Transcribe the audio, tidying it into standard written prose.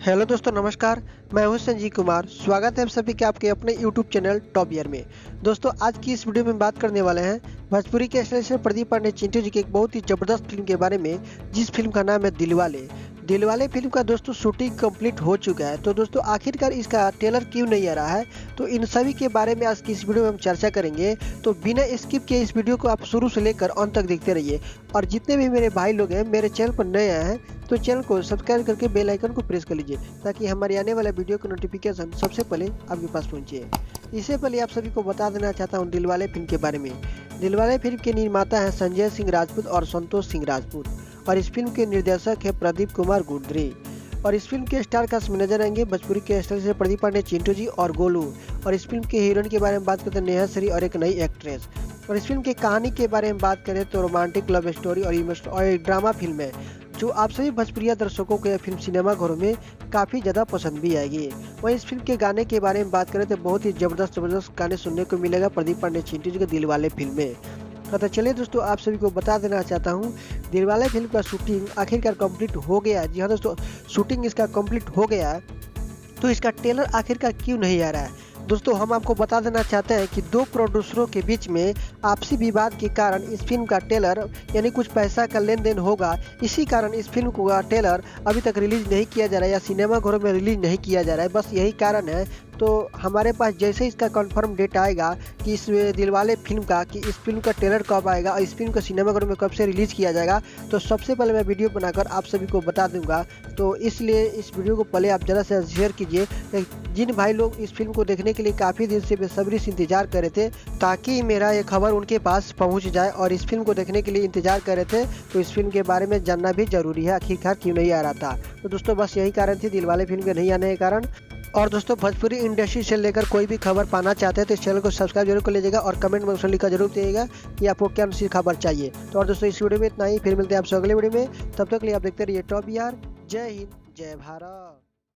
Hello दोस्तों, नमस्कार। मैं हूं संजीव कुमार। स्वागत है आप सभी के आपके अपने यूट्यूब चैनल टॉप ईयर में। दोस्तों, आज की इस वीडियो में बात करने वाले हैं भोजपुरी के स्टार प्रदीप पांडे चिंटू जी की एक बहुत ही जबरदस्त फिल्म के बारे में, जिस फिल्म का नाम है दिलवाले। दिलवाले फिल्म का दोस्तों शूटिंग कंप्लीट हो चुका है। तो दोस्तों, आखिरकार इसका ट्रेलर क्यों नहीं आ रहा है, तो इन सभी के बारे में आज की इस वीडियो में हम चर्चा करेंगे। तो बिना स्किप किए इस वीडियो को आप शुरू से लेकर अंत तक देखते रहिए। और जितने भी मेरे भाई लोग हैं मेरे चैनल पर नए आए हैं तो चैनल को सब्सक्राइब करके बेल आइकन को प्रेस कर लीजिए, ताकि हमारे आने वाला वीडियो का नोटिफिकेशन सबसे पहले आपके पास पहुंचे। इससे पहले आप सभी को बता देना चाहता हूं दिलवाले फिल्म के बारे में। दिलवाले फिल्म के निर्माता हैं संजय सिंह राजपूत और संतोष सिंह राजपूत, और इस फिल्म के निर्देशक है प्रदीप कुमार गुर्दरे। और इस फिल्म के स्टार कास्ट में नजर आएंगे भोजपुरी के स्टार से प्रदीप पांडे, चिंटू जी और गोलू। और इस फिल्म के हीरोइन के बारे में बात करते हैं नेहा श्री और एक नई एक्ट्रेस। और इस फिल्म की कहानी के बारे में बात करें तो रोमांटिक लव स्टोरी और एक ड्रामा फिल्म है, जो आप सभी भोजपुरिया दर्शकों को यह फिल्म सिनेमा घरों में काफ़ी ज़्यादा पसंद भी आएगी। वहीं इस फिल्म के गाने के बारे में बात करें तो बहुत ही जबरदस्त गाने सुनने को मिलेगा प्रदीप पांडे चिंटू जी के दिलवाले फिल्म में। तो चलिए दोस्तों, आप सभी को बता देना चाहता हूँ दिलवाले फिल्म का शूटिंग आखिरकार कंप्लीट हो गया है। जी हाँ दोस्तों, शूटिंग इसका कंप्लीट हो गया है। तो इसका ट्रेलर आखिरकार क्यों नहीं आ रहा है? दोस्तों, हम आपको बता देना चाहते हैं कि दो प्रोड्यूसरों के बीच में आपसी विवाद के कारण इस फिल्म का ट्रेलर यानी कुछ पैसा का लेन देन होगा। इसी कारण इस फिल्म का ट्रेलर अभी तक रिलीज नहीं किया जा रहा है या सिनेमा घरों में रिलीज नहीं किया जा रहा है, बस यही कारण है। तो हमारे पास जैसे इसका कंफर्म डेट आएगा कि इस दिलवाले फिल्म का कि इस फिल्म का ट्रेलर कब आएगा और इस फिल्म को सिनेमा घरों में कब से रिलीज किया जाएगा, तो सबसे पहले मैं वीडियो बनाकर आप सभी को बता दूंगा। तो इसलिए इस वीडियो को पहले आप ज़्यादा से शेयर कीजिए। जिन भाई लोग इस फिल्म को देखने के लिए काफ़ी दिन से बेसब्री से इंतजार कर रहे थे, ताकि मेरा ये खबर उनके पास पहुंच जाए और इस फिल्म को देखने के लिए इंतजार कर रहे थे, तो इस फिल्म के बारे में जानना भी जरूरी है आखिरकार क्यों नहीं आ रहा था। तो दोस्तों, बस यही कारण थी दिलवाले फिल्म के नहीं आने के कारण। और दोस्तों, भोजपुरी इंडस्ट्री से लेकर कोई भी खबर पाना चाहते हैं तो इस चैनल को सब्सक्राइब जरूर कर लीजिएगा और कमेंट बॉक्स में लिखा जरूर दीजिएगा कि आपको क्या सी खबर चाहिए। तो और दोस्तों, इस वीडियो में इतना ही, फिर मिलते हैं आपसे अगले वीडियो में। तब तक के लिए आप देखते रहिए टॉप ईयर। जय हिंद, जय भारत।